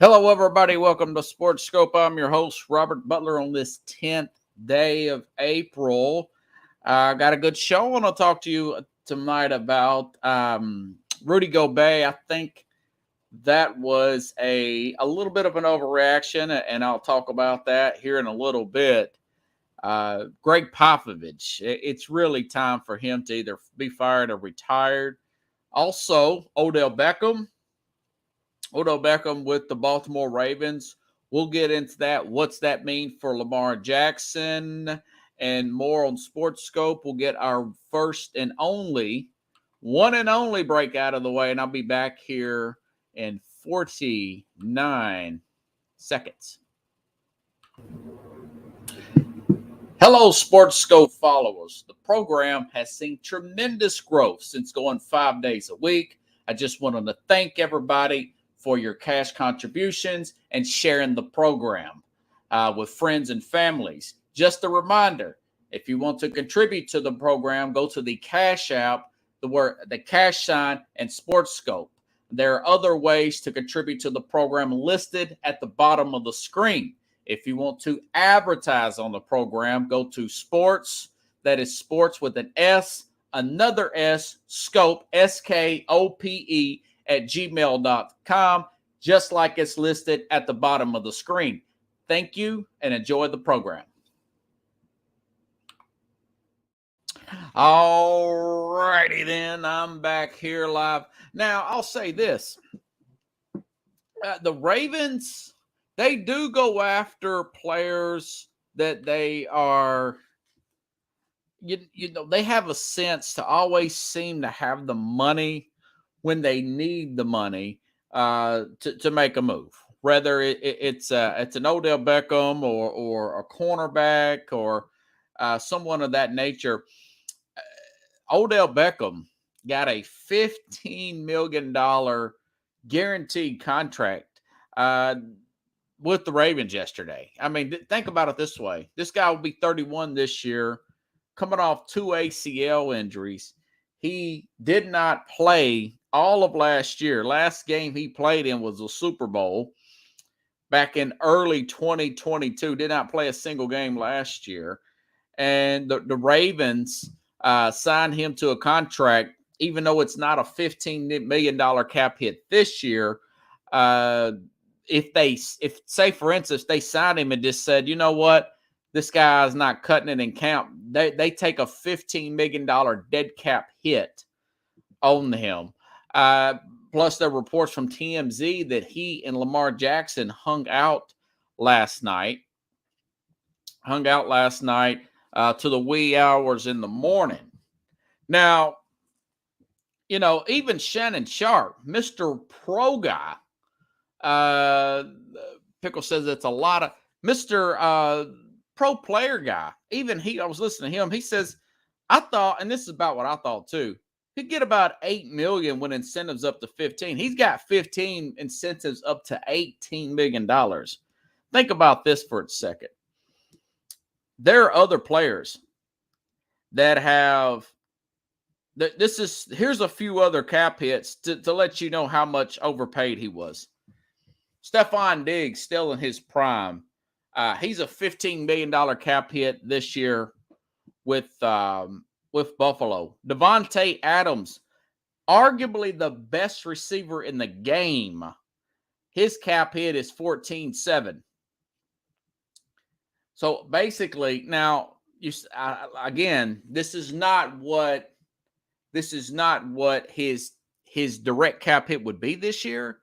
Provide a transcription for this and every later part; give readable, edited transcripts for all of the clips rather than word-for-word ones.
Hello, everybody. Welcome to Sports Scope. I'm your host, Robert Butler, on this 10th day of April. I got a good show. I want to talk to you tonight about Rudy Gobert. I think that was a little bit of an overreaction, and I'll talk about that here in a little bit. Greg Popovich, it's really time for him to either be fired or retired. Also, Odell Beckham with the Baltimore Ravens. We'll get into that. What's that mean for Lamar Jackson and more on Sports Scope? We'll get our one and only break out of the way, and I'll be back here in 49 seconds. Hello, Sports Scope followers. The program has seen tremendous growth since going 5 days a week. I just wanted to thank everybody for your cash contributions and sharing the program with friends and families. Just a reminder, if you want to contribute to the program, go to the Cash App, the cash sign, and Sports Scope. There are other ways to contribute to the program listed at the bottom of the screen. If you want to advertise on the program, go to sports, that is sports with an S, another S, scope, SKOPE, at gmail.com, just like it's listed at the bottom of the screen. Thank you and enjoy the program. All righty then, I'm back here live. Now, I'll say this. The Ravens, they do go after players that they are, they have a sense to always seem to have the money when they need the money to make a move. Whether it's an Odell Beckham or a cornerback or someone of that nature. Odell Beckham got a $15 million guaranteed contract with the Ravens yesterday. I mean, think about it this way. This guy will be 31 this year, coming off 2 ACL injuries. He did not play all of last year. Last game he played in was the Super Bowl back in early 2022. Did not play a single game last year. And the Ravens signed him to a contract, even though it's not a $15 million cap hit this year. If say, for instance, they signed him and just said, you know what, this guy is not cutting it in camp, they take a $15 million dead cap hit on him. Plus, there are reports from TMZ that he and Lamar Jackson hung out last night to the wee hours in the morning. Now, even Shannon Sharp, Mr. Pro Guy, Pickle says it's a lot of Mr. Pro Player Guy. Even I was listening to him. He says, I thought, and this is about what I thought too, he'd get about $8 million when incentives up to 15. He's got 15 incentives up to $18 million. Think about this for a second. There are other players that have here's a few other cap hits to let you know how much overpaid he was. Stephon Diggs, still in his prime. He's a $15 million cap hit this year with Buffalo. Devontae Adams, arguably the best receiver in the game. His cap hit is 14.7. So basically, now again, this is not what his direct cap hit would be this year.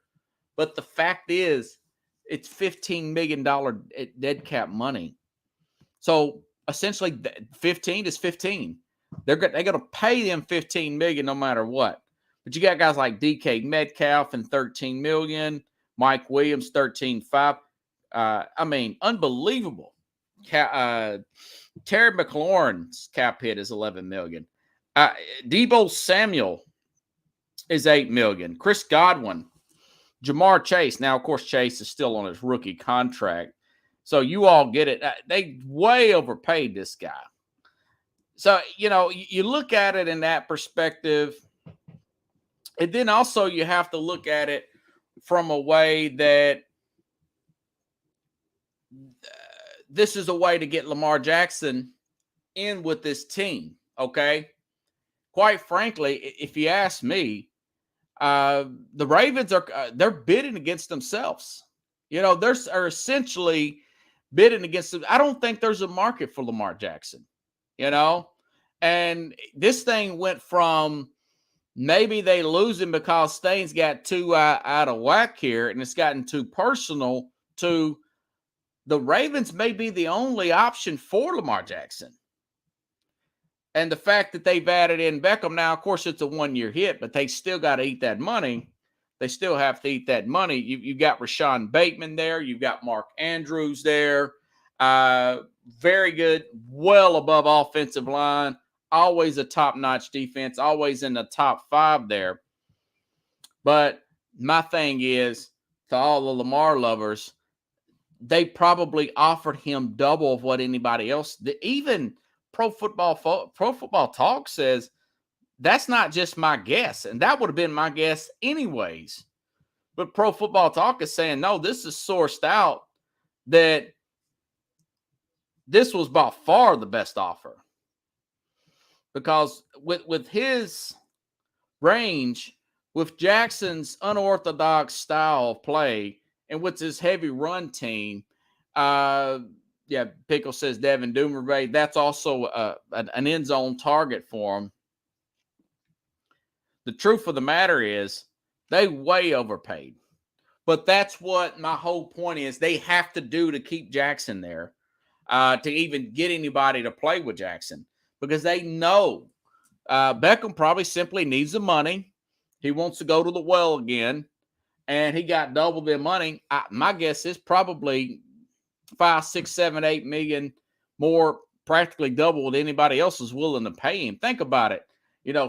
But the fact is, it's $15 million dead cap money. So essentially, 15 is 15. They're going to pay them $15 million no matter what. But you got guys like DK Metcalf and $13 million, Mike Williams $13.5. I mean, unbelievable. Terry McLaurin's cap hit is $11 million. Deebo Samuel is $8 million. Chris Godwin, Jamar Chase. Now, of course, Chase is still on his rookie contract. So you all get it. They way overpaid this guy. So, you look at it in that perspective. And then also you have to look at it from a way that this is a way to get Lamar Jackson in with this team. Okay. Quite frankly, if you ask me, the Ravens they're bidding against themselves. They're essentially bidding against them. I don't think there's a market for Lamar Jackson. You know, and this thing went from maybe they lose him because things got too out of whack here, and it's gotten too personal. To the Ravens may be the only option for Lamar Jackson. And the fact that they've added in Beckham now, of course, it's a 1-year hit, but they still got to eat that money. They still have to eat that money. You've got Rashawn Bateman there. You've got Mark Andrews there. Very good, well above offensive line. Always a top-notch defense. Always in the top 5 there. But my thing is, to all the Lamar lovers, they probably offered him double of what anybody else did. Even Pro Football Talk says that's not just my guess, and that would have been my guess anyways. But Pro Football Talk is saying, no, this is sourced out that this was by far the best offer. Because with his range, with Jackson's unorthodox style of play, and with his heavy run team, Pickle says Devin Duvernay, that's also an end zone target for him. The truth of the matter is they way overpaid. But that's what my whole point is. They have to do to keep Jackson there, to even get anybody to play with Jackson, because they know Beckham probably simply needs the money. He wants to go to the well again, and he got double their money. My guess is probably 5, 6, 7, 8 million more, practically double what anybody else is willing to pay him. Think about it.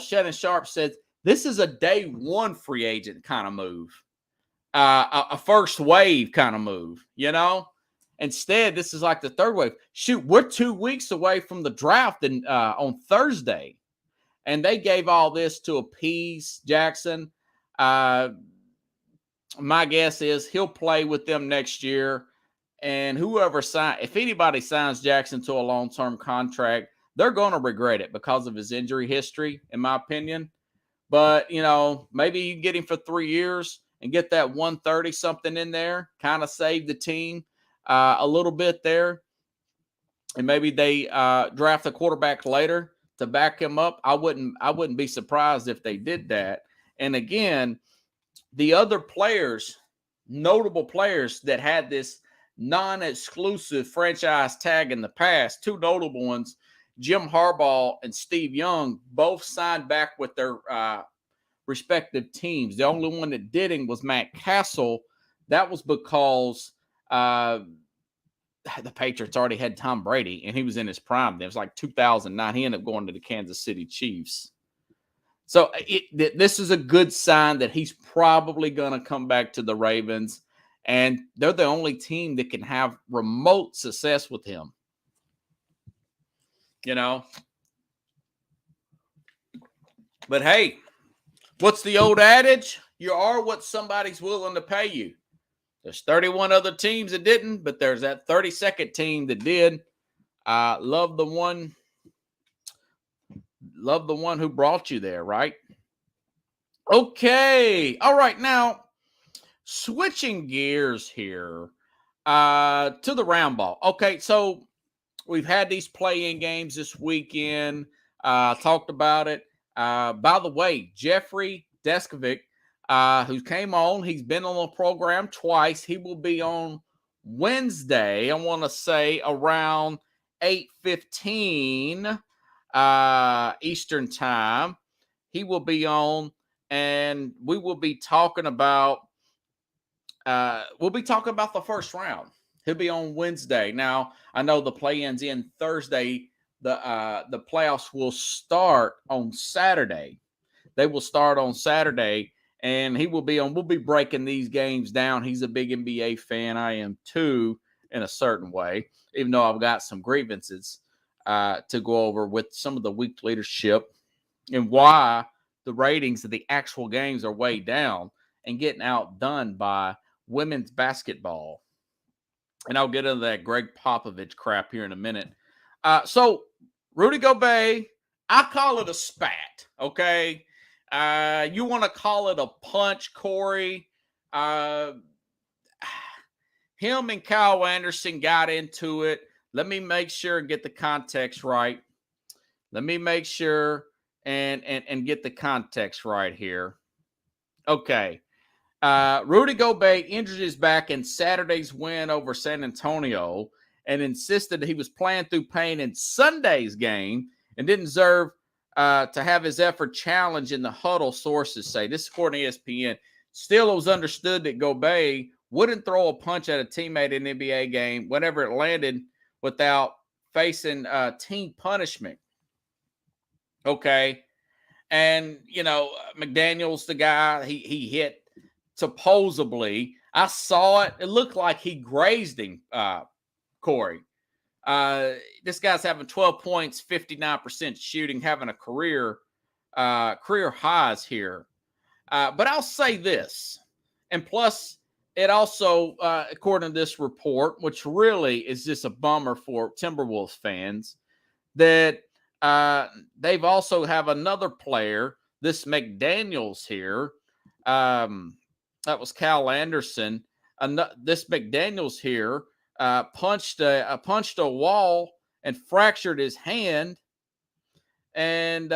Shannon Sharp said this is a day one free agent kind of move, a first wave kind of move. Instead, this is like the third wave. Shoot, we're 2 weeks away from the draft on Thursday, and they gave all this to appease Jackson. My guess is he'll play with them next year. And if anybody signs Jackson to a long-term contract, they're going to regret it because of his injury history, in my opinion. But, maybe you get him for 3 years and get that 130 something in there, kind of save the team a little bit there. And maybe they draft a quarterback later to back him up. I wouldn't be surprised if they did that. And again, the other players, notable players that had this non-exclusive franchise tag in the past, 2 notable ones, Jim Harbaugh and Steve Young, both signed back with their respective teams. The only one that didn't was Matt Castle. That was because the Patriots already had Tom Brady, and he was in his prime. It was like 2009. He ended up going to the Kansas City Chiefs. So this is a good sign that he's probably going to come back to the Ravens, and they're the only team that can have remote success with him. But hey, what's the old adage? You are what somebody's willing to pay you. There's 31 other teams that didn't, but there's that 32nd team that did. Love the one who brought you there, right? Okay. All right. Now, switching gears here to the round ball. Okay, so we've had these play-in games this weekend. Talked about it. By the way, Jeffrey Deskovic, who came on, he's been on the program twice. He will be on Wednesday, I want to say around 8:15 Eastern time. He will be on, and we will be talking about the first round. He'll be on Wednesday. Now, I know the play-ins in Thursday. The playoffs will start on Saturday. They will start on Saturday, and he will be on. We'll be breaking these games down. He's a big NBA fan. I am too, in a certain way, even though I've got some grievances to go over with some of the weak leadership and why the ratings of the actual games are way down and getting outdone by women's basketball. And I'll get into that Greg Popovich crap here in a minute. So Rudy Gobert, I call it a spat. Okay, you want to call it a punch, Corey? Uh, him and Kyle Anderson got into it. Let me make sure and get the context right. Let me make sure and get the context right here. Okay. Rudy Gobert injured his back in Saturday's win over San Antonio and insisted that he was playing through pain in Sunday's game and didn't deserve to have his effort challenged in the huddle, sources say. This is according to ESPN. Still, it was understood that Gobert wouldn't throw a punch at a teammate in an NBA game whenever it landed without facing team punishment. Okay. And, McDaniels, the guy, he hit supposedly. I saw it. It looked like he grazed him, Corey. This guy's having 12 points, 59% shooting, having a career highs here. But I'll say this, and plus it also, according to this report, which really is just a bummer for Timberwolves fans, that they've also have another player, this McDaniels here. That was Cal Anderson. This McDaniels here punched a wall and fractured his hand, and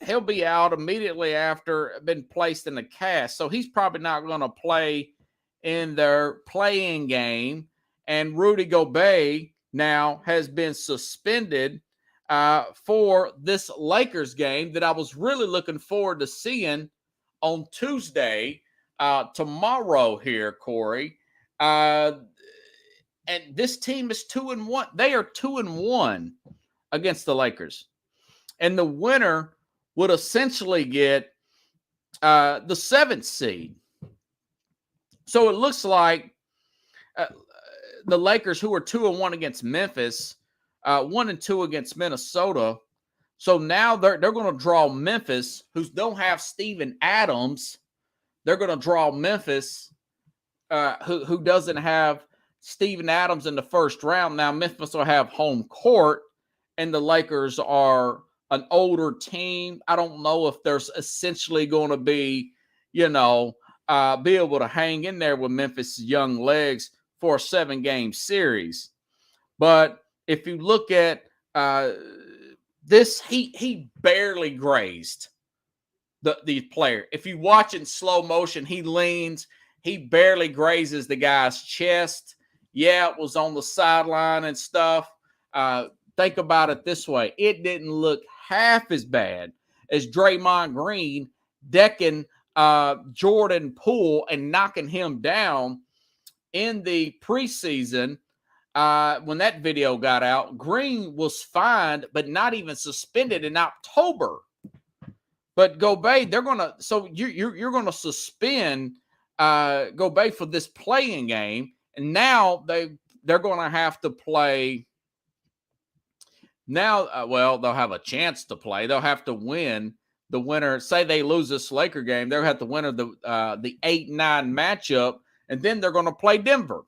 he'll be out immediately after been placed in a cast. So he's probably not going to play in their playing game. And Rudy Gobert now has been suspended for this Lakers game that I was really looking forward to seeing on Tuesday, tomorrow here, Corey. And this team is 2-1. They are 2-1 against the Lakers. And the winner would essentially get the 7th seed. So it looks like the Lakers, who are 2-1 against Memphis, 1-2 against Minnesota. So now they're going to draw Memphis, who don't have Steven Adams. They're going to draw Memphis, who doesn't have Steven Adams in the first round. Now Memphis will have home court, and the Lakers are an older team. I don't know if there's essentially going to be, be able to hang in there with Memphis' young legs for a 7-game series. But if you look at this, he barely grazed the player. If you watch in slow motion, he leans, he barely grazes the guy's chest. Yeah, it was on the sideline and stuff. Think about it this way. It didn't look half as bad as Draymond Green decking Jordan Poole and knocking him down in the preseason. When that video got out, Green was fined, but not even suspended in October. But Gobert, you're gonna suspend Gobert for this playing game, and now they're gonna have to play. Now, they'll have a chance to play. They'll have to win. The winner, say they lose this Laker game, they'll have to win the 8-9 matchup, and then they're going to play Denver.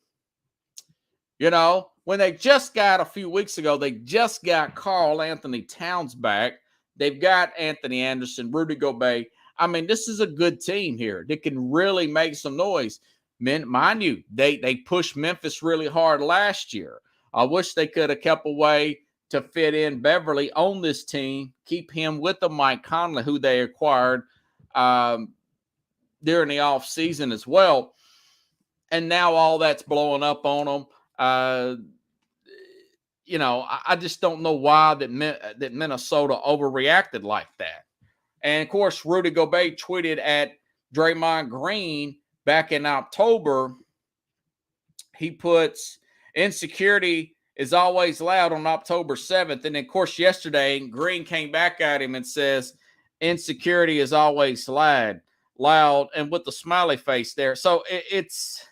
When they just got a few weeks ago, they just got Karl Anthony Towns back. They've got Anthony Anderson, Rudy Gobert. I mean, this is a good team here that can really make some noise. Mind you, they pushed Memphis really hard last year. I wish they could have kept away to fit in Beverly on this team, keep him with the Mike Conley, who they acquired during the offseason as well. And now all that's blowing up on them. I just don't know why that Minnesota overreacted like that. And, of course, Rudy Gobert tweeted at Draymond Green back in October. He puts, insecurity is always loud on October 7th. And, of course, yesterday, Green came back at him and says, insecurity is always loud, and with the smiley face there. So it's,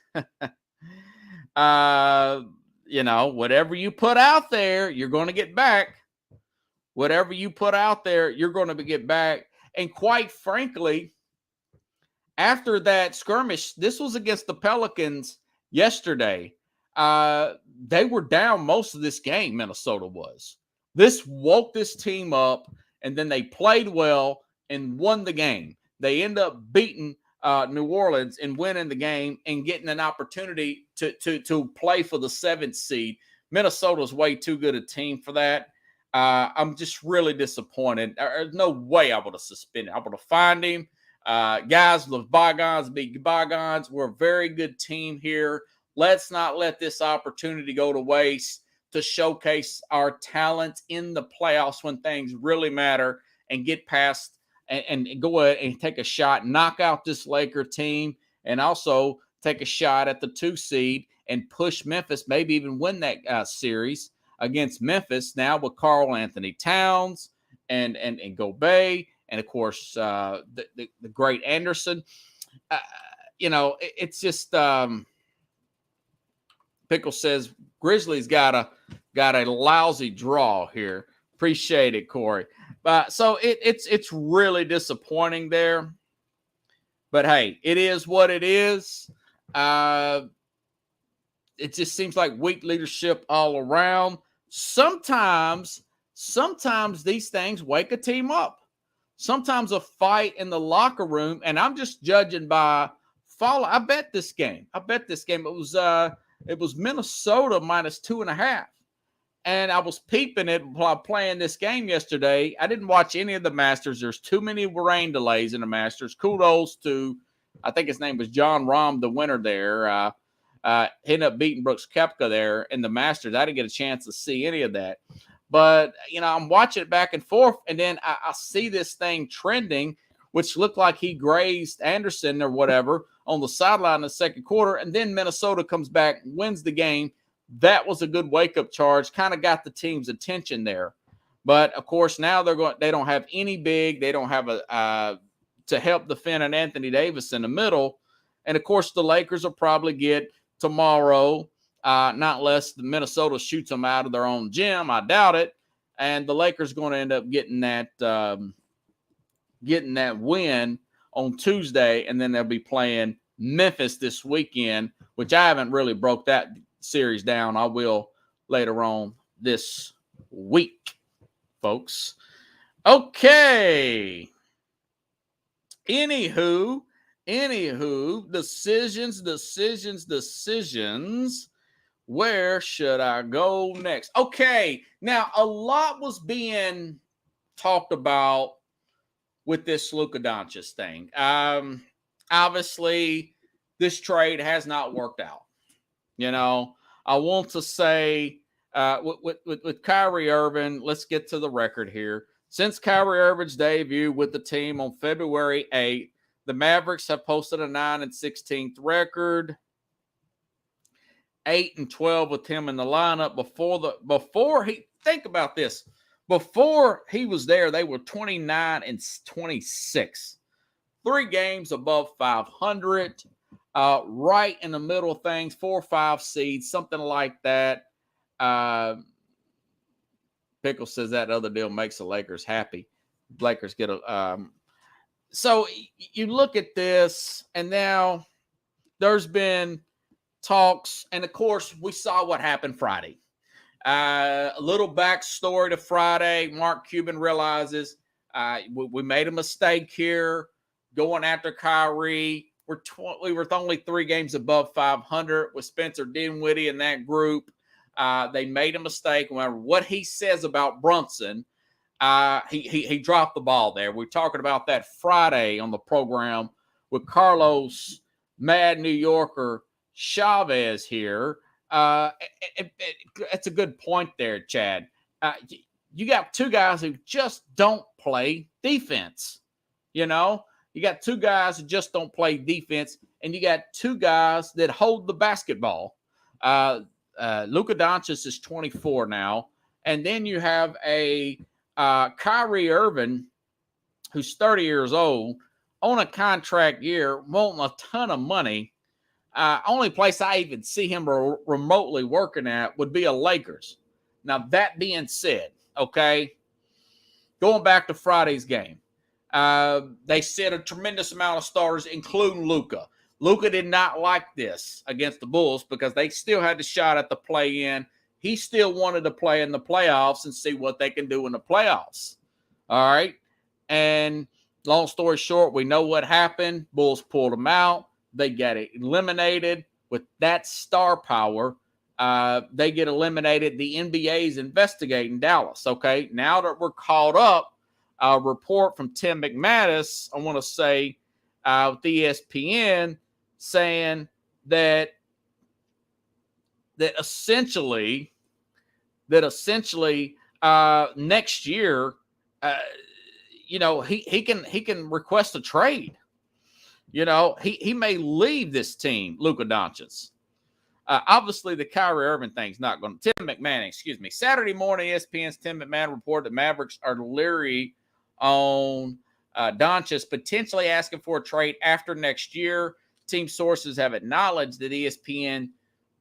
whatever you put out there, you're going to get back. Whatever you put out there, you're going to get back. And quite frankly, after that skirmish, this was against the Pelicans yesterday. They were down most of this game, Minnesota was. This woke this team up, and then they played well and won the game. They end up beating New Orleans and winning the game and getting an opportunity to play for the 7th seed. Minnesota's way too good a team for that. I'm just really disappointed. There's no way I would have suspended. I would have fined him. Guys, let bygones be bygones. We're a very good team here. Let's not let this opportunity go to waste to showcase our talent in the playoffs when things really matter and get past and go ahead and take a shot, knock out this Laker team, and also take a shot at the 2 seed and push Memphis, maybe even win that series against Memphis now with Karl Anthony Towns and Gobert and, of course, the great Anderson. It's just Pickle says Grizzlies got a lousy draw here. Appreciate it, Corey. So it's really disappointing there. But hey, it is what it is. It just seems like weak leadership all around. Sometimes these things wake a team up. Sometimes a fight in the locker room, and I'm just judging by follow. I bet this game. It was Minnesota minus 2.5. And I was peeping it while playing this game yesterday. I didn't watch any of the Masters. There's too many rain delays in the Masters. Kudos to, I think his name was John Rahm, the winner there. Ended up beating Brooks Koepka there in the Masters. I didn't get a chance to see any of that. But, I'm watching it back and forth, and then I see this thing trending, which looked like he grazed Anderson or whatever on the sideline in the second quarter, and then Minnesota comes back, wins the game. That was a good wake-up charge, kind of got the team's attention there. But, of course, now they don't have any big. They don't have to help defend an Anthony Davis in the middle. And, of course, the Lakers will probably get tomorrow, not unless the Minnesota shoots them out of their own gym. I doubt it. And the Lakers going to end up getting that win on Tuesday, and then they'll be playing Memphis this weekend, which I haven't really broke that series down. I will later on this week, folks. Okay. Anywho, decisions. Where should I go next? Okay. Now, a lot was being talked about with this Luka Doncic thing. Obviously, this trade has not worked out. I want to say with Kyrie Irving, let's get to the record here. Since Kyrie Irving's debut with the team on February 8th, the Mavericks have posted a 9-16 record, 8-12 with him in the lineup. Think about this. Before he was there, they were 29-26. 3 games above 500. Right in the middle of things, 4 or 5 seeds, something like that. Pickle says that other deal makes the Lakers happy. Lakers get a. So you look at this, and now there's been talks, and of course we saw what happened Friday. A little backstory to Friday. Mark Cuban realizes we made a mistake here going after Kyrie. We were only 3 games above 500 with Spencer Dinwiddie in that group. They made a mistake. No matter what he says about Brunson, he dropped the ball there. We're talking about that Friday on the program with Carlos, Mad New Yorker Chavez here. It's a good point there, Chad. You got 2 guys who just don't play defense. You got 2 guys who just don't play defense, and you got 2 guys that hold the basketball. Luka Doncic is 24 now, and then you have a Kyrie Irving who's 30 years old on a contract year, wanting a ton of money. Only place I even see him remotely working at would be a Lakers. Now, that being said, okay, going back to Friday's game, they said a tremendous amount of starters, including Luka. Luka did not like this against the Bulls because they still had the shot at the play-in. He still wanted to play in the playoffs and see what they can do in the playoffs. All right. And long story short, we know what happened. Bulls pulled them out. They got eliminated with that star power. They get eliminated. The NBA is investigating Dallas. Okay. Now that we're caught up, a report from Tim McManus, I want to say, with ESPN, saying that essentially next year, he can request a trade. He may leave this team, Luka Doncic. Obviously, the Kyrie Irving thing's not going to. Tim McMahon, Saturday morning, ESPN's Tim McMahon reported that Mavericks are leery on Doncic potentially asking for a trade after next year. Team sources have acknowledged that ESPN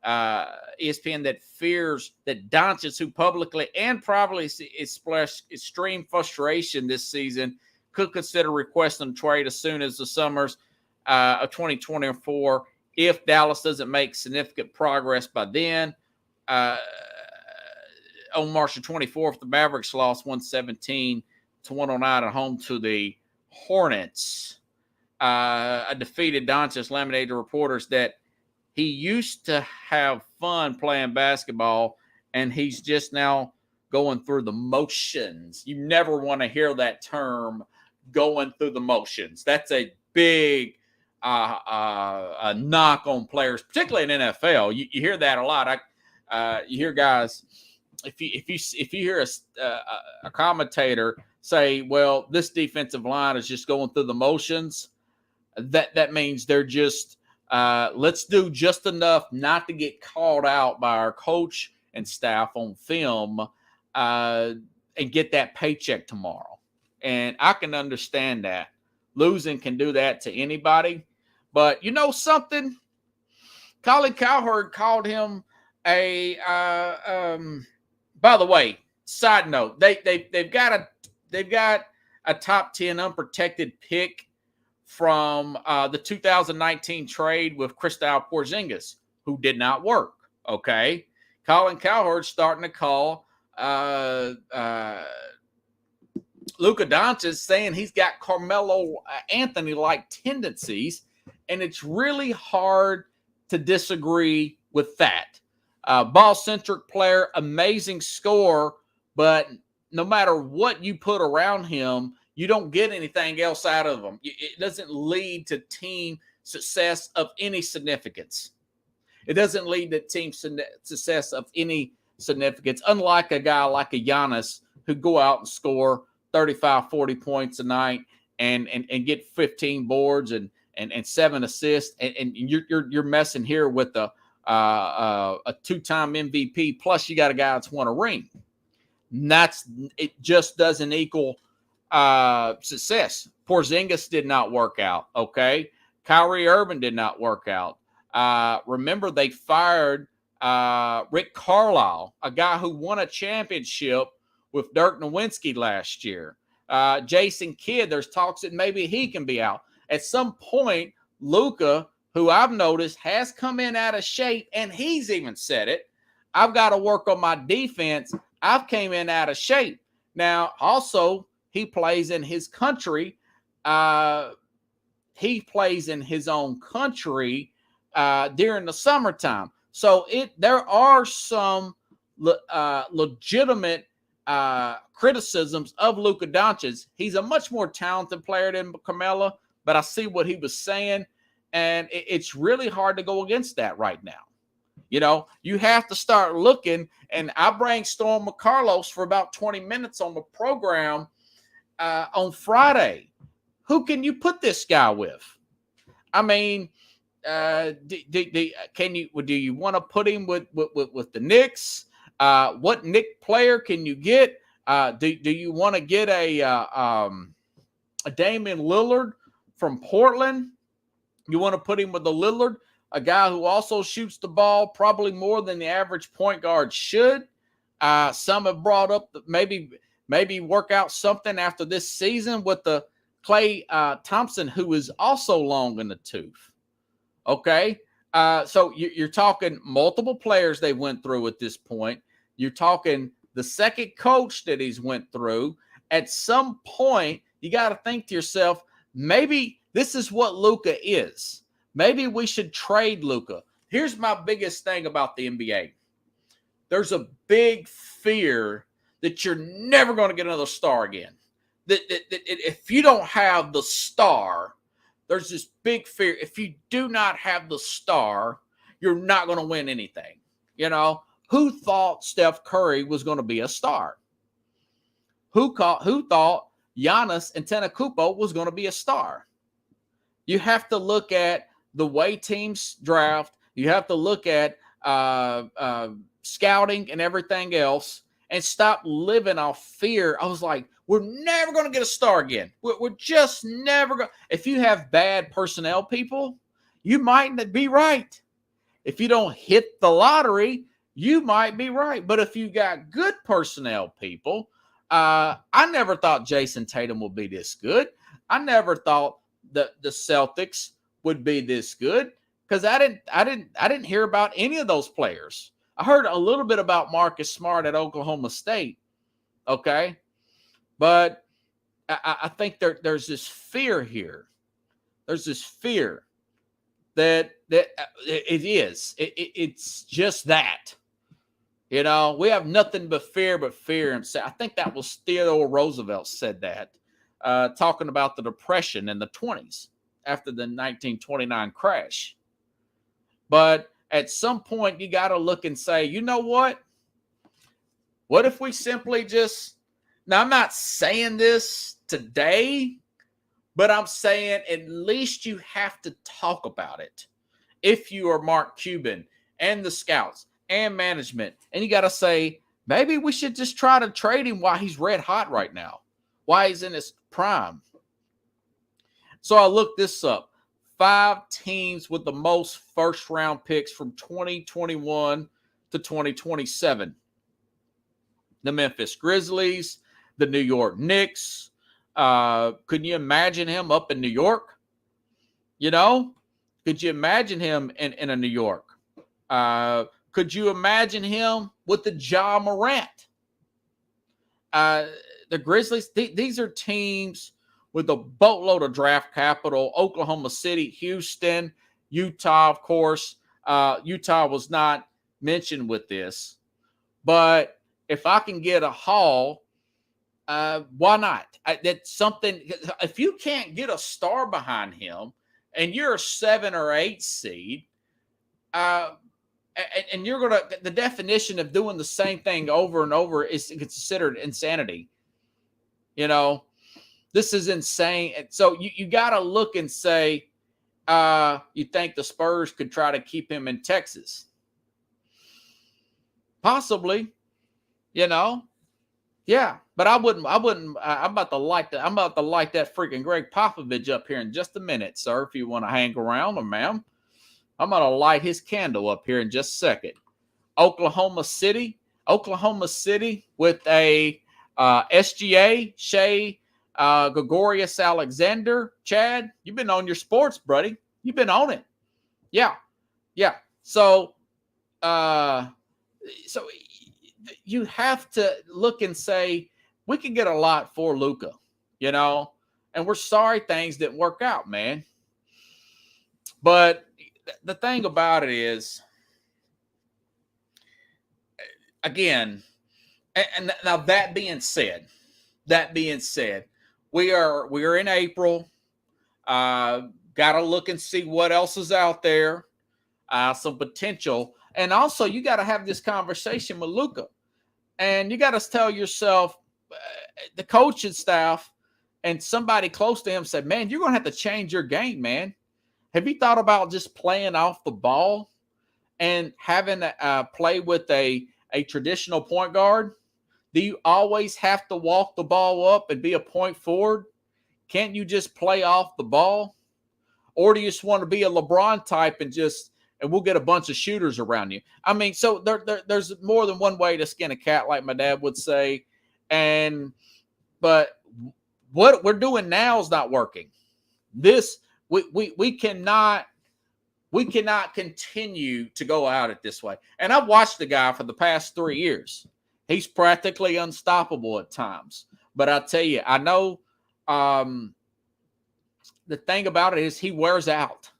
that fears that Doncic, who publicly and privately expressed extreme frustration this season, could consider requesting a trade as soon as the summers of 2024 if Dallas doesn't make significant progress by then. On March the 24th, the Mavericks lost 117-109 at home to the Hornets. A defeated Doncic laminated reporters that he used to have fun playing basketball, and he's just now going through the motions. You never want to hear that term, going through the motions. That's a big a knock on players, particularly in NFL. You hear that a lot. You hear guys, if you hear a commentator say, "Well, this defensive line is just going through the motions," that means they're just let's do just enough not to get called out by our coach and staff on film and get that paycheck tomorrow. And I can understand that. Losing can do that to anybody. But you know something? Colin Cowherd called him a by the way, side note, they've got a top 10 unprotected pick from the 2019 trade with Kristaps Porzingis, who did not work. Okay. Colin Cowherd's starting to call Luka Doncic, saying he's got Carmelo Anthony-like tendencies, and it's really hard to disagree with that. Ball-centric player, amazing scorer, but no matter what you put around him, you don't get anything else out of him. It doesn't lead to team success of any significance. It doesn't lead to team success of any significance, unlike a guy like a Giannis who go out and score 35, 40 points a night and get 15 boards and 7 assists. And you're messing here with a two-time MVP, plus you got a guy that's won a ring. It just doesn't equal success. Porzingis did not work out. Okay. Kyrie Irving did not work out. Remember, they fired Rick Carlisle, a guy who won a championship with Dirk Nowitzki last year. Jason Kidd, there's talks that maybe he can be out. At some point, Luka, who I've noticed has come in out of shape, and he's even said it, I've got to work on my defense. I've came in out of shape. Now, also, he plays in his country. He plays in his own country during the summertime. So there are some legitimate criticisms of Luka Doncic. He's a much more talented player than Carmelo, but I see what he was saying, and it's really hard to go against that right now. You know, you have to start looking, and I brainstormed with Carlos for about 20 minutes on the program on Friday. Who can you put this guy with? I mean, do you want to put him with the Knicks? What Knick player can you get? Do you want to get a Damian Lillard from Portland? You want to put him with the Lillard, a guy who also shoots the ball probably more than the average point guard should. Some have brought up that maybe work out something after this season with the Klay Thompson, who is also long in the tooth. Okay. So you're talking multiple players they went through at this point. You're talking the second coach that he's went through. At some point, you got to think to yourself, maybe this is what Luka is. Maybe we should trade Luka. Here's my biggest thing about the NBA. There's a big fear that you're never going to get another star again. That if you don't have the star, there's this big fear. If you do not have the star, you're not going to win anything. You know, who thought Steph Curry was going to be a star? Who thought Giannis Antetokounmpo was going to be a star? You have to look at the way teams draft. You have to look at scouting and everything else, and stop living off fear. I was like, we're never going to get a star again. We're just never going. If you have bad personnel people, you might be right. If you don't hit the lottery, you might be right. But if you got good personnel people, I never thought Jason Tatum would be this good. I never thought the Celtics would be this good, because I didn't hear about any of those players. I heard a little bit about Marcus Smart at Oklahoma State. Okay. But I think there's this fear here. There's this fear that it's just that. You know, we have nothing but fear. And I think that was Theodore Roosevelt said that, talking about the Depression in the 20s after the 1929 crash. But at some point, you got to look and say, you know what? What if we simply just, now I'm not saying this today, but I'm saying at least you have to talk about it. If you are Mark Cuban and the scouts and management, and you got to say, maybe we should just try to trade him while he's red hot right now, while he's in his prime. So I looked this up. 5 teams with the most first-round picks from 2021 to 2027. The Memphis Grizzlies, the New York Knicks. Could you imagine him up in New York? You know? Could you imagine him in a New York? Could you imagine him with the Ja Morant? The Grizzlies, these are teams with a boatload of draft capital. Oklahoma City, Houston, Utah, of course. Utah was not mentioned with this. But if I can get a haul, why not? That's something. If you can't get a star behind him and you're a 7 or 8 seed, and you're going to, the definition of doing the same thing over and over is considered insanity. You know, this is insane. And so you got to look and say, you think the Spurs could try to keep him in Texas? Possibly, you know. Yeah, but I wouldn't. I'm about to light that. I'm about to light that freaking Greg Popovich up here in just a minute, sir. If you want to hang around, or ma'am, I'm going to light his candle up here in just a second. Oklahoma City with a SGA, Shea Gregorius Alexander. Chad, you've been on your sports, buddy. You've been on it. Yeah. So you have to look and say, we can get a lot for Luka, you know, and we're sorry things didn't work out, man. But the thing about it is, again, and now that being said, we are in April. Got to look and see what else is out there. Some potential. And also, you got to have this conversation with Luka. And you got to tell yourself, the coaching staff and somebody close to him said, man, you're going to have to change your game, man. Have you thought about just playing off the ball and having play with a traditional point guard? Do you always have to walk the ball up and be a point forward? Can't you just play off the ball? Or do you just want to be a LeBron type and we'll get a bunch of shooters around you? I mean, so there's more than one way to skin a cat, like my dad would say. But what we're doing now is not working. We cannot We cannot continue to go out it this way. And I've watched the guy for the past 3 years. He's practically unstoppable at times. But I tell you, I know the thing about it is he wears out.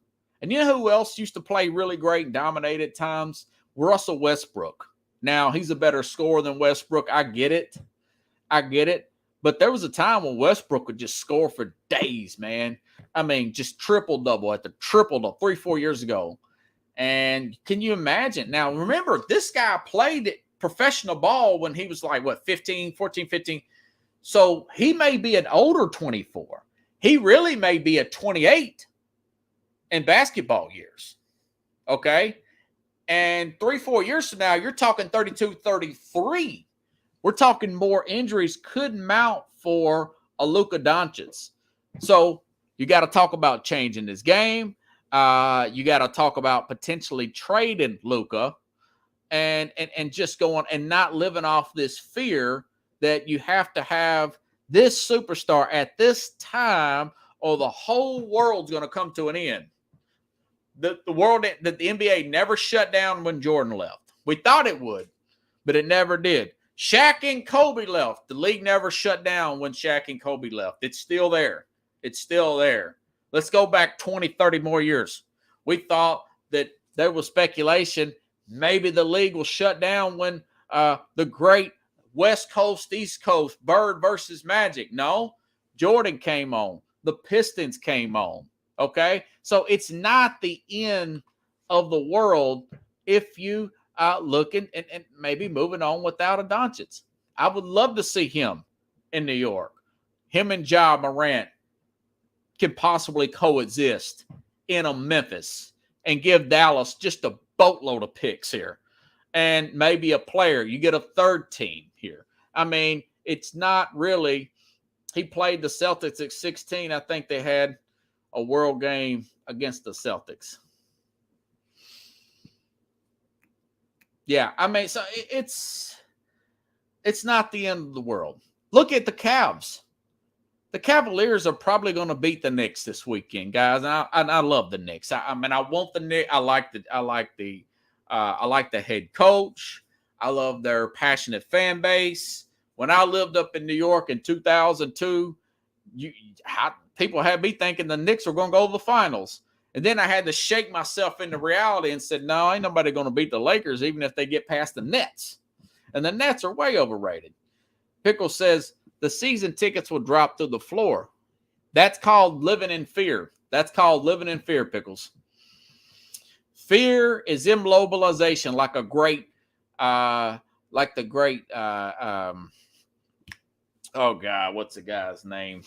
And you know who else used to play really great and dominate at times? Russell Westbrook. Now, he's a better scorer than Westbrook. I get it. But there was a time when Westbrook would just score for days, man. I mean, just triple-double at the triple-double 3-4 years ago. And can you imagine? Now, remember, this guy played professional ball when he was like, 14, 15. So he may be an older 24. He really may be a 28 in basketball years. Okay? And 3-4 years from now, you're talking 32, 33. We're talking more injuries could mount for a Luka Doncic. So you got to talk about changing this game. You got to talk about potentially trading Luka and just going and not living off this fear that you have to have this superstar at this time or the whole world's going to come to an end. The world that the NBA never shut down when Jordan left. We thought it would, but it never did. Shaq and Kobe left. The league never shut down when Shaq and Kobe left. It's still there. Let's go back 20, 30 more years. We thought that there was speculation. Maybe the league will shut down when the great West Coast, East Coast, Bird versus Magic. No, Jordan came on. The Pistons came on. Okay? So it's not the end of the world if you looking and maybe moving on without a Doncic. I would love to see him in New York. Him and Ja Morant can possibly coexist in a Memphis and give Dallas just a boatload of picks here. And maybe a player. You get a third team here. I mean, it's not really. He played the Celtics at 16. I think they had a world game against the Celtics. Yeah, I mean, so it's not the end of the world. Look at the Cavs. The Cavaliers are probably going to beat the Knicks this weekend, guys. And I love the Knicks. I mean, I want the Knicks. I like the head coach. I love their passionate fan base. When I lived up in New York in 2002, people had me thinking the Knicks were going to go to the finals. And then I had to shake myself into reality and said, no, ain't nobody going to beat the Lakers even if they get past the Nets. And the Nets are way overrated. Pickle says the season tickets will drop through the floor. That's called living in fear. Pickles. Fear is immobilization, like the great, oh God, what's the guy's name?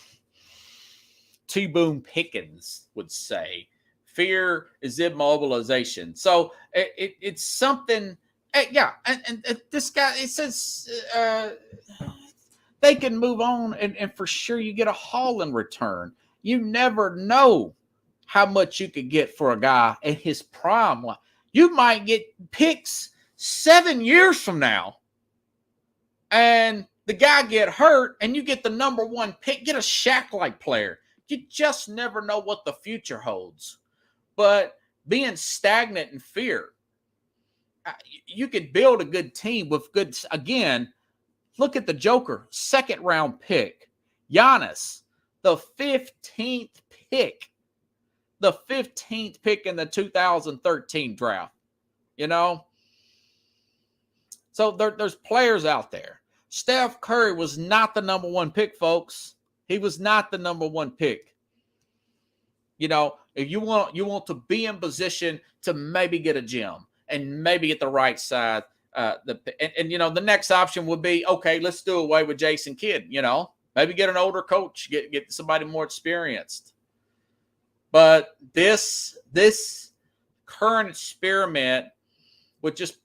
T. Boone Pickens would say. Fear is immobilization. So it's something, yeah. And this guy, it says they can move on, and for sure you get a haul in return. You never know how much you could get for a guy in his prime. You might get picks 7 years from now, and the guy get hurt, and you get the number one pick. Get a Shaq-like player. You just never know what the future holds. But being stagnant in fear, you could build a good team with good. Again, look at the Joker, second-round pick. Giannis, the 15th pick. The 15th pick in the 2013 draft. You know? So there's players out there. Steph Curry was not the number one pick, folks. He was not the number one pick. You know, if you want to be in position to maybe get a gym and maybe get the right side. You know, the next option would be, okay, let's do away with Jason Kidd. You know, maybe get an older coach, get somebody more experienced. But this current experiment with just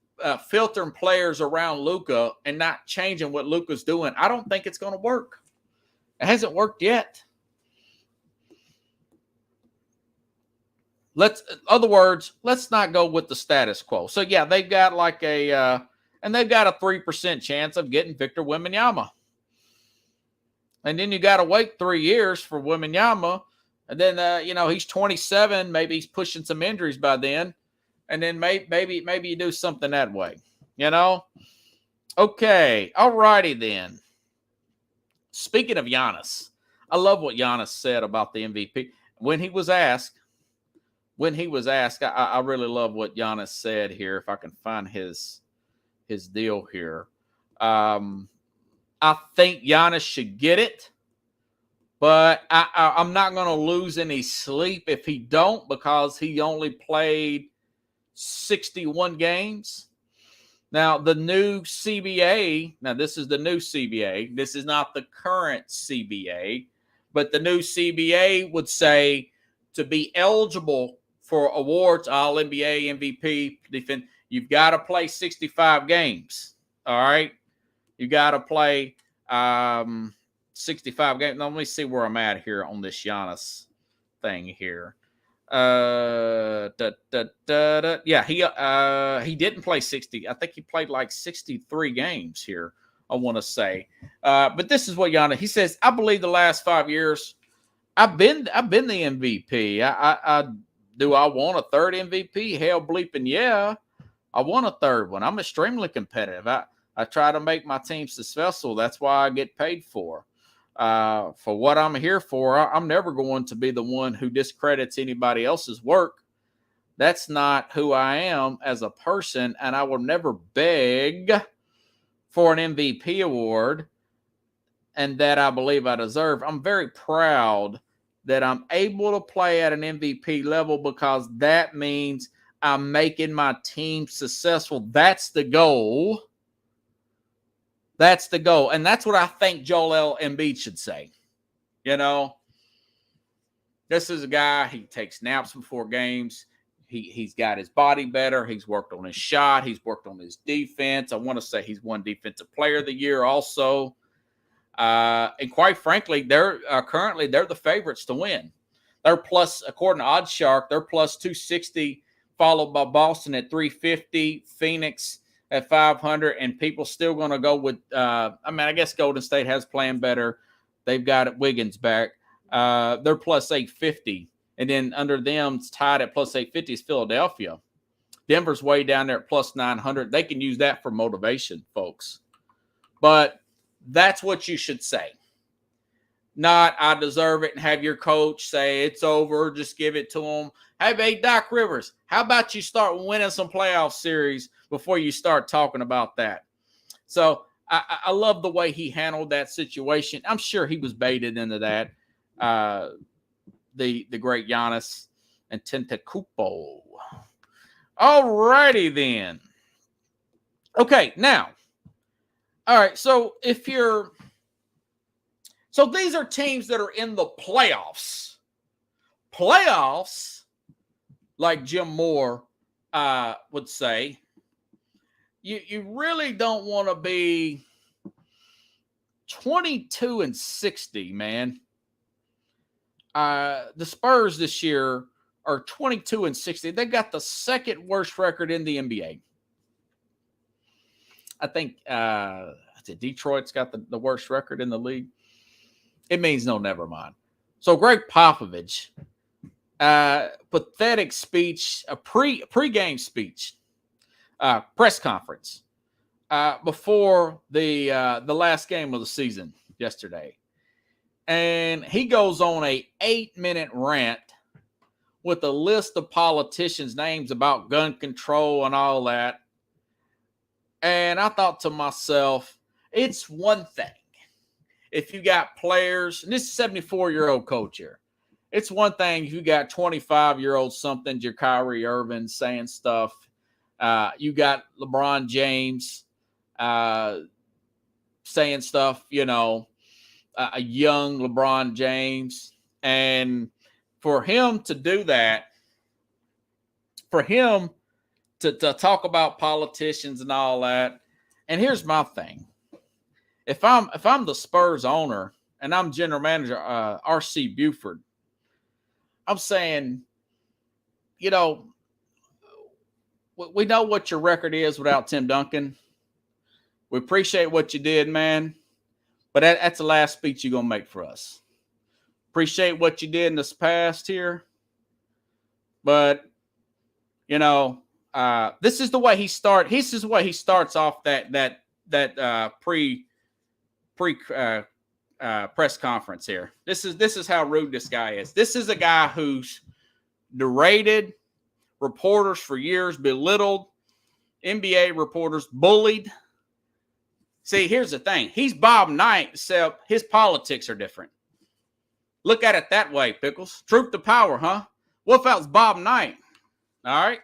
filtering players around Luka and not changing what Luka's doing, I don't think it's going to work. It hasn't worked yet. Other words, let's not go with the status quo. So yeah, they've got like a 3% chance of getting Victor Wembanyama. And then you got to wait 3 years for Wembanyama And then, he's 27. Maybe he's pushing some injuries by then. And then maybe you do something that way, Okay. All righty then. Speaking of Giannis, I love what Giannis said about the MVP. When he was asked, I really love what Giannis said here. If I can find his deal here. I think Giannis should get it, but I'm not going to lose any sleep if he don't, because he only played 61 games. Now, the new CBA, this is the new CBA. This is not the current CBA, but the new CBA would say to be eligible for awards, All-NBA, MVP, defense, you've got to play 65 games. All right? You got to play 65 games. Now, let me see where I'm at here on this Giannis thing here. Yeah, he didn't play 60. I think he played like 63 games here, I want to say. But this is what Giannis, he says, I believe the last 5 years I've been the MVP. Do I want a third MVP? Hell bleeping yeah. I want a third one. I'm extremely competitive. I try to make my team successful. That's why I get paid for what I'm here for. I'm never going to be the one who discredits anybody else's work. That's not who I am as a person, and I will never beg for an MVP award and that I believe I deserve. I'm very proud that I'm able to play at an MVP level, because that means I'm making my team successful. That's the goal. That's the goal. And that's what I think Joel Embiid should say. This is a guy, he takes naps before games. He's got his body better. He's worked on his shot. He's worked on his defense. I want to say he's won Defensive Player of the Year also. And quite frankly, they're the favorites to win. They're plus, according to OddsShark, they're plus 260, followed by Boston at 350, Phoenix at 500, and people still going to go with, I guess Golden State has playing better. They've got Wiggins back. They're plus 850. And then under them, tied at plus 850 is Philadelphia. Denver's way down there at plus 900. They can use that for motivation, folks. But that's what you should say. Not, I deserve it, and have your coach say it's over, just give it to him. Hey, Doc Rivers, how about you start winning some playoff series before you start talking about that? So I love the way he handled that situation. I'm sure he was baited into that. The great Giannis Antetokounmpo. All righty then. Okay, now. All right, so so these are teams that are in the playoffs. Playoffs, like Jim Moore would say, you really don't want to be 22-60, man. The Spurs this year are 22-60. They got the second worst record in the NBA. I think Detroit's got the worst record in the league. It means no, never mind. So Greg Popovich, pathetic speech, a pre-game speech, press conference before the last game of the season yesterday. And he goes on a 8-minute rant with a list of politicians' names about gun control and all that. And I thought to myself, it's one thing if you got players, and this is 74-year-old coach here. It's one thing if you got 25-year-old something, your Kyrie Irving saying stuff. You got LeBron James saying stuff, a young LeBron James. And for him to do that, for him to talk about politicians and all that. And here's my thing. If I'm the Spurs owner and I'm general manager R.C. Buford, I'm saying, we know what your record is without Tim Duncan. We appreciate what you did, man. But that's the last speech you're going to make for us. Appreciate what you did in this past here, but this is the way he starts off that pre press conference here. This is how rude this guy is. This is a guy who's derided reporters for years, belittled NBA reporters, bullied. See, here's the thing. He's Bob Knight, except his politics are different. Look at it that way, Pickles. Truth to power, huh? What if that was Bob Knight? All right.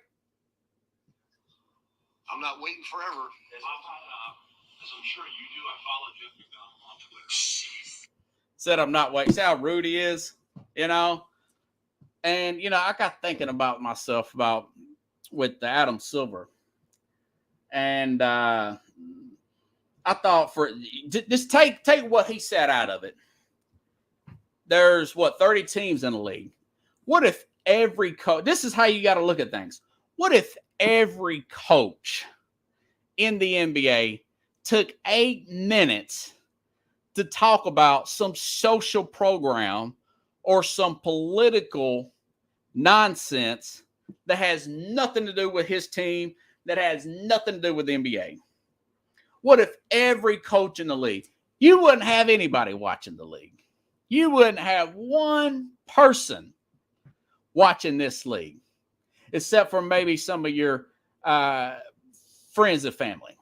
I'm not waiting forever. As I'm sure you do, I followed you on Twitter. Said I'm not waiting. See how rude he is, And, I got thinking about myself with the Adam Silver. And I thought just take what he said out of it. There's 30 teams in the league. What if every coach, this is how you got to look at things. What if every coach in the NBA took 8 minutes to talk about some social program or some political nonsense that has nothing to do with his team, that has nothing to do with the NBA? What if every coach in the league, you wouldn't have anybody watching the league. You wouldn't have one person watching this league, except for maybe some of your friends and family.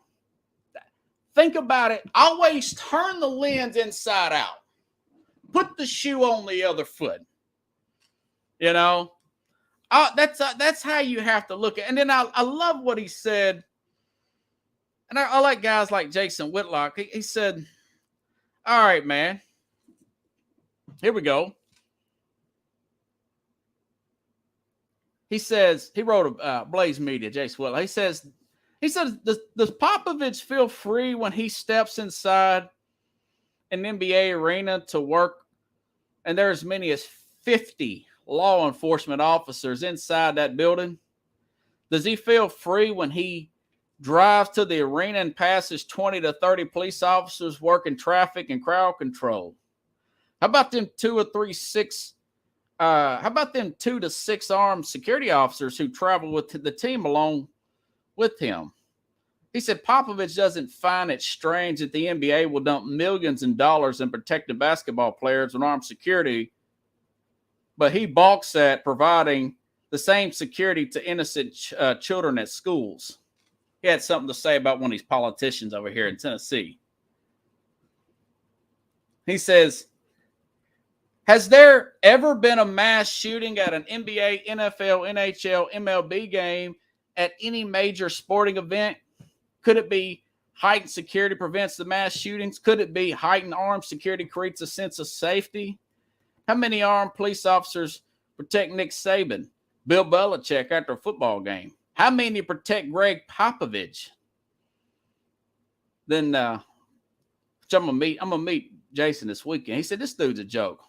Think about it. Always turn the lens inside out. Put the shoe on the other foot. That's how you have to look at it. And then I love what he said. And I like guys like Jason Whitlock. He said, all right, man. Here we go. He says, he wrote a Blaze Media, Jason Whitlock. He says, does Popovich feel free when he steps inside an NBA arena to work and there are as many as 50 law enforcement officers inside that building? Does he feel free when he drives to the arena and passes 20 to 30 police officers working traffic and crowd control? How about them 2 to 6 armed security officers who travel with the team along with him? He said Popovich doesn't find it strange that the NBA will dump millions in dollars and protect the basketball players with armed security, but he balks at providing the same security to innocent children at schools. He had something to say about one of these politicians over here in Tennessee. He says, has there ever been a mass shooting at an NBA, NFL, NHL, MLB game at any major sporting event? Could it be heightened security prevents the mass shootings? Could it be heightened armed security creates a sense of safety? How many armed police officers protect Nick Saban, Bill Belichick after a football game? How many protect Greg Popovich? Then I'm gonna meet Jason this weekend. He said, this dude's a joke.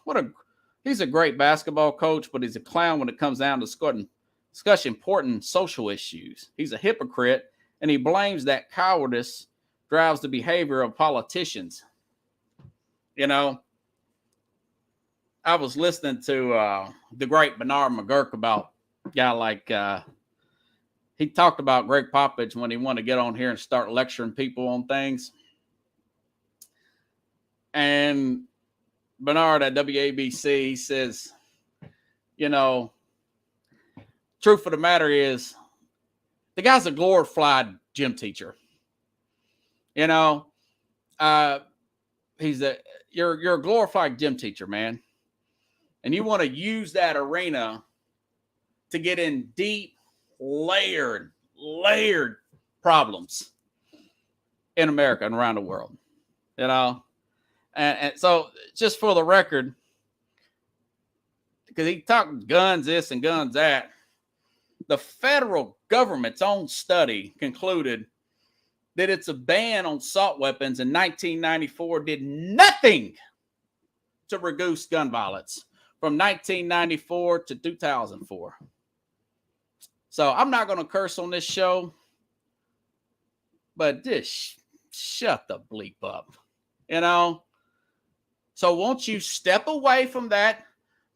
He's a great basketball coach, but he's a clown when it comes down to discuss important social issues. He's a hypocrite, and he blames that cowardice drives the behavior of politicians. I was listening to the great Bernard McGurk about a guy like he talked about Greg Popovich when he wanted to get on here and start lecturing people on things. And Bernard at WABC, he says, truth of the matter is, the guy's a glorified gym teacher. You're a glorified gym teacher, man. And you want to use that arena to get in deep, layered problems in America and around the world. And so just for the record, because he talked guns this and guns that, the federal government's own study concluded that it's a ban on assault weapons in 1994 did nothing to reduce gun violence from 1994 to 2004. So I'm not going to curse on this show, but just shut the bleep up, So won't you step away from that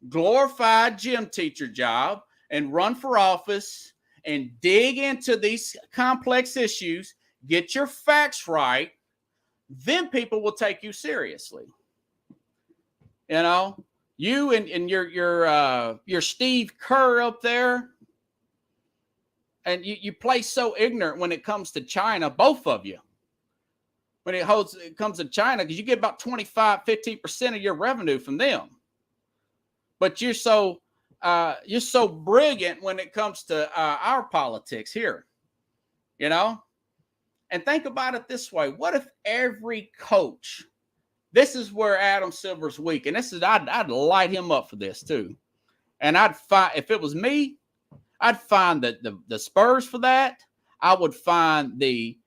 glorified gym teacher job and run for office and dig into these complex issues, get your facts right, then people will take you seriously. You know, you and your Steve Kerr up there, and you play so ignorant when it comes to China, both of you. When it comes to China, because you get about 15% of your revenue from them. But you're so brilliant when it comes to our politics here, you know? And think about it this way. What if every coach, this is where Adam Silver's weak, and this is, I'd light him up for this too. And I'd find, if it was me, I'd find the Spurs for that. I would find the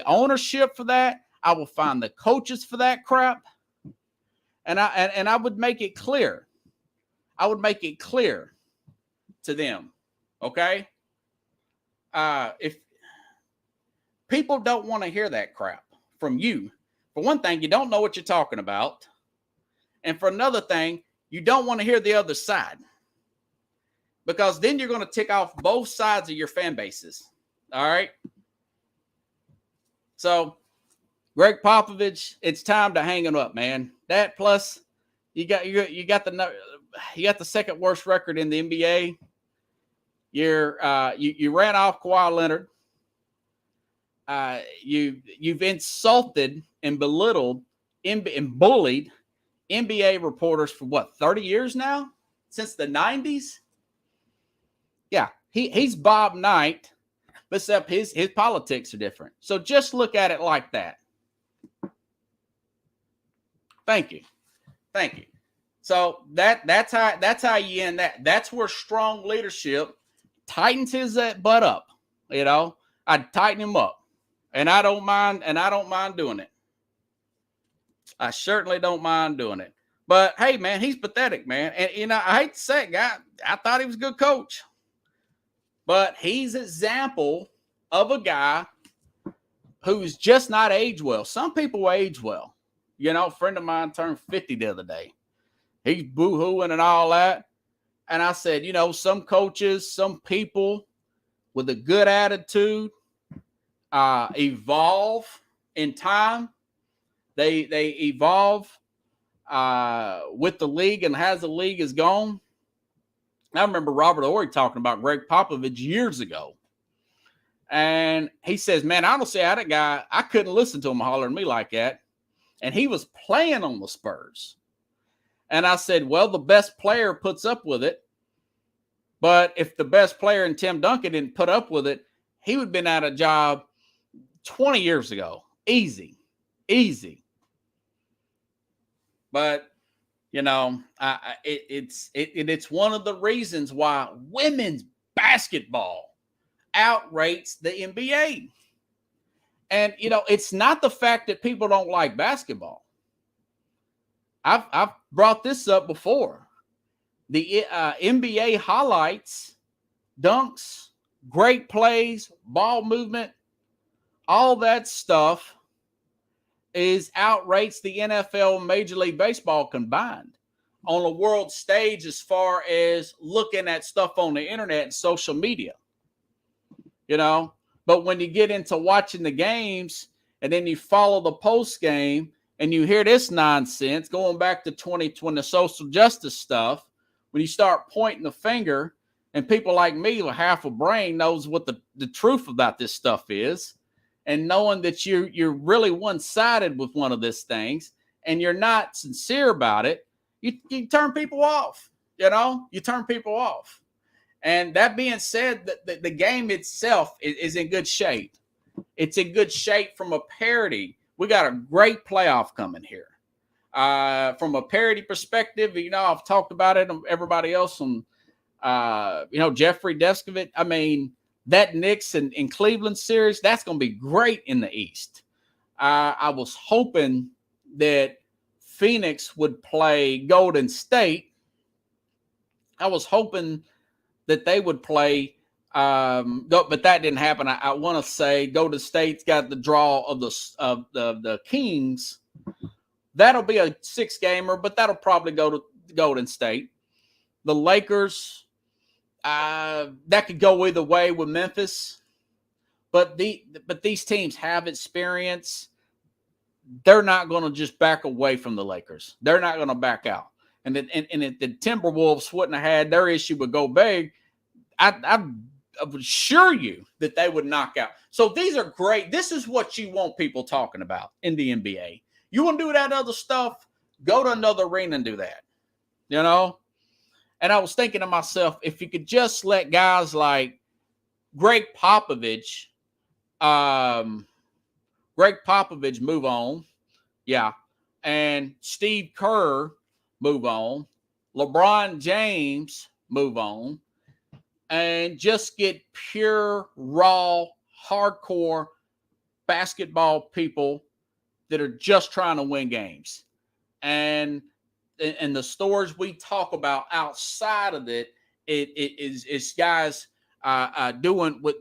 ownership for that. I would find the coaches for that crap. And I would make it clear. I would make it clear to them. Okay? If people don't want to hear that crap from you, for one thing, you don't know what you're talking about. And for another thing, you don't want to hear the other side. Because then you're going to tick off both sides of your fan bases. All right? So, Greg Popovich, it's time to hang it up, man. That plus, you got the second worst record in the NBA. You ran off Kawhi Leonard. You've insulted and belittled and bullied NBA reporters for what, 30 years now? Since the 90s? Yeah, he's Bob Knight, except his politics are different. So just look at it like that. Thank you. So that's how you end that. That's where strong leadership tightens his butt up. You know, I'd tighten him up, and I don't mind doing it. I certainly don't mind doing it. But hey, man, he's pathetic, man. And I hate to say it, guy. I thought he was a good coach, but he's an example of a guy who's just not aged well. Some people age well. You know, a friend of mine turned 50 the other day. He's boo-hooing and all that. And I said, you know, some coaches, some people with a good attitude evolve in time. They evolve with the league, and as the league is gone. I remember Robert Horry talking about Greg Popovich years ago. And he says, man, I don't say I had a guy, I couldn't listen to him hollering at me like that. And he was playing on the Spurs. And I said, well, the best player puts up with it. But if the best player in Tim Duncan didn't put up with it, he would have been out of job 20 years ago. Easy. But, you know, it's one of the reasons why women's basketball outrates the NBA. And, you know, it's not the fact that people don't like basketball. I've brought this up before. The NBA highlights, dunks, great plays, ball movement, all that stuff outrates the NFL and Major League Baseball combined on a world stage as far as looking at stuff on the internet and social media. You know? But when you get into watching the games and then you follow the post game and you hear this nonsense going back to 2020, the social justice stuff, when you start pointing the finger, and people like me with half a brain knows what the truth about this stuff is, and knowing that you're really one-sided with one of these things and you're not sincere about it, you turn people off. You know, you turn people off. And that being said, the game itself is in good shape. It's in good shape from a parity. We got a great playoff coming here. From a parity perspective, you know, I've talked about it. Everybody else on, you know, Jeffrey Descovich. I mean, that Knicks and Cleveland series, that's going to be great in the East. I was hoping that Phoenix would play Golden State. I was hoping that they would play, but that didn't happen. I want to say Golden State's got the draw of the Kings. That'll be a 6-gamer, but that'll probably go to Golden State. The Lakers, that could go either way with Memphis. But these teams have experience. They're not going to just back away from the Lakers. They're not going to back out. And if the Timberwolves wouldn't have had their issue with Gobert, I would assure you that they would knock out. So these are great. This is what you want people talking about in the NBA. You want to do that other stuff? Go to another arena and do that. You know? And I was thinking to myself, if you could just let guys like Greg Popovich move on. Yeah. And Steve Kerr move on. LeBron James move on. And just get pure, raw, hardcore basketball people that are just trying to win games. And the stories we talk about outside of it, it's guys doing with,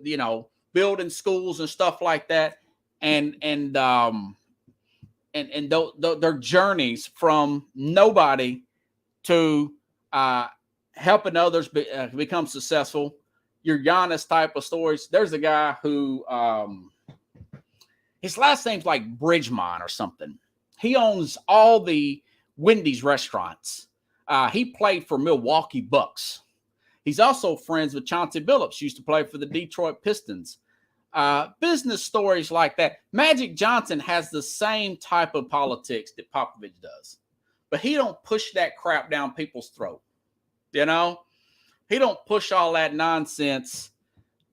building schools and stuff like that. And their journeys from nobody to helping others become successful. Your Giannis type of stories. There's a guy who his last name's like Bridgemont or something. He owns all the Wendy's restaurants. He played for Milwaukee Bucks. He's also friends with Chauncey Billups, used to play for the Detroit Pistons. Business stories like that. Magic Johnson has the same type of politics that Popovich does, but he don't push that crap down people's throat. He don't push all that nonsense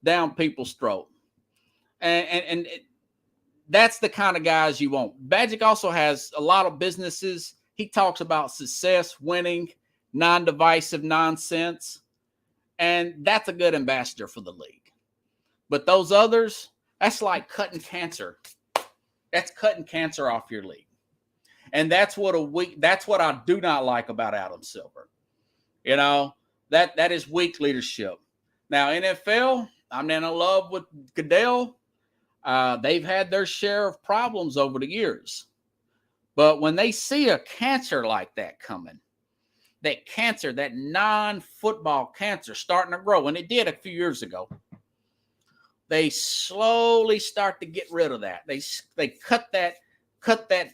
down people's throat, and that's the kind of guys you want. Magic also has a lot of businesses. He talks about success, winning, non-divisive nonsense, and that's a good ambassador for the league. But those others, that's like cutting cancer. That's cutting cancer off your league. And that's what I do not like about Adam Silver. That is weak leadership. Now, NFL, I'm in love with Goodell. They've had their share of problems over the years. But when they see a cancer like that coming, that cancer, that non-football cancer starting to grow, and it did a few years ago, they slowly start to get rid of that. They cut that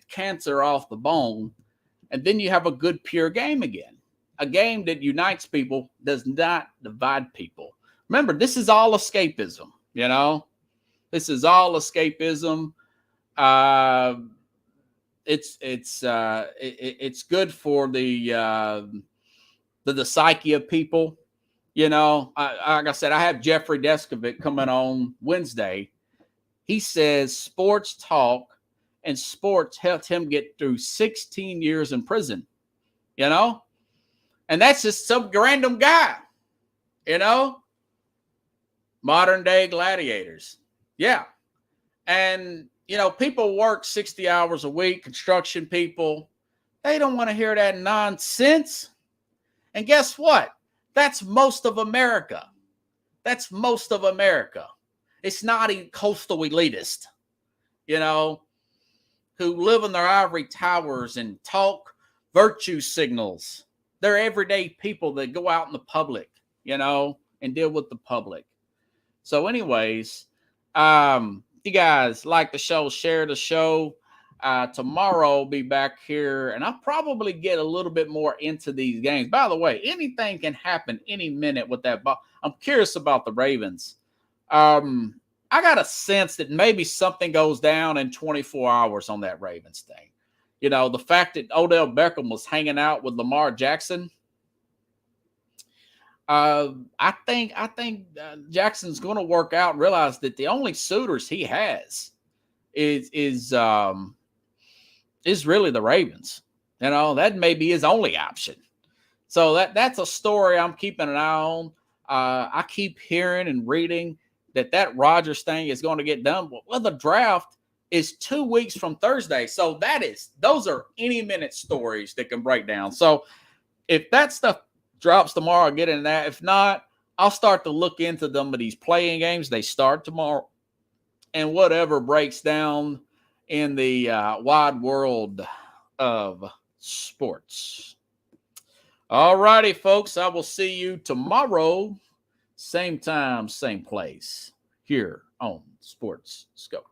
cancer off the bone, and then you have a good, pure game again. A game that unites people, does not divide people. Remember, this is all escapism, This is all escapism. It's good for the psyche of people. Like I said, I have Jeffrey Deskovic coming on Wednesday. He says sports talk and sports helped him get through 16 years in prison, and that's just some random guy, modern day gladiators. Yeah. And, people work 60 hours a week, construction people. They don't want to hear that nonsense. And guess what? That's most of America. It's not a coastal elitist, who live in their ivory towers and talk virtue signals. They're everyday people that go out in the public, and deal with the public. So anyways, you guys like the show, share the show. Tomorrow I'll be back here, and I'll probably get a little bit more into these games. By the way, anything can happen any minute with that ball. I'm curious about the Ravens. I got a sense that maybe something goes down in 24 hours on that Ravens thing. The fact that Odell Beckham was hanging out with Lamar Jackson. I think Jackson's going to work out and realize that the only suitors he has is really the Ravens. That may be his only option. So that's a story I'm keeping an eye on. I keep hearing and reading that Rodgers thing is going to get done. Well, the draft is 2 weeks from Thursday. So those are any minute stories that can break down. So if that stuff drops tomorrow, I'll get into that. If not, I'll start to look into some of these playing games. They start tomorrow. And whatever breaks down in the wide world of sports. All righty, folks. I will see you tomorrow, same time, same place, here on Sports Scope.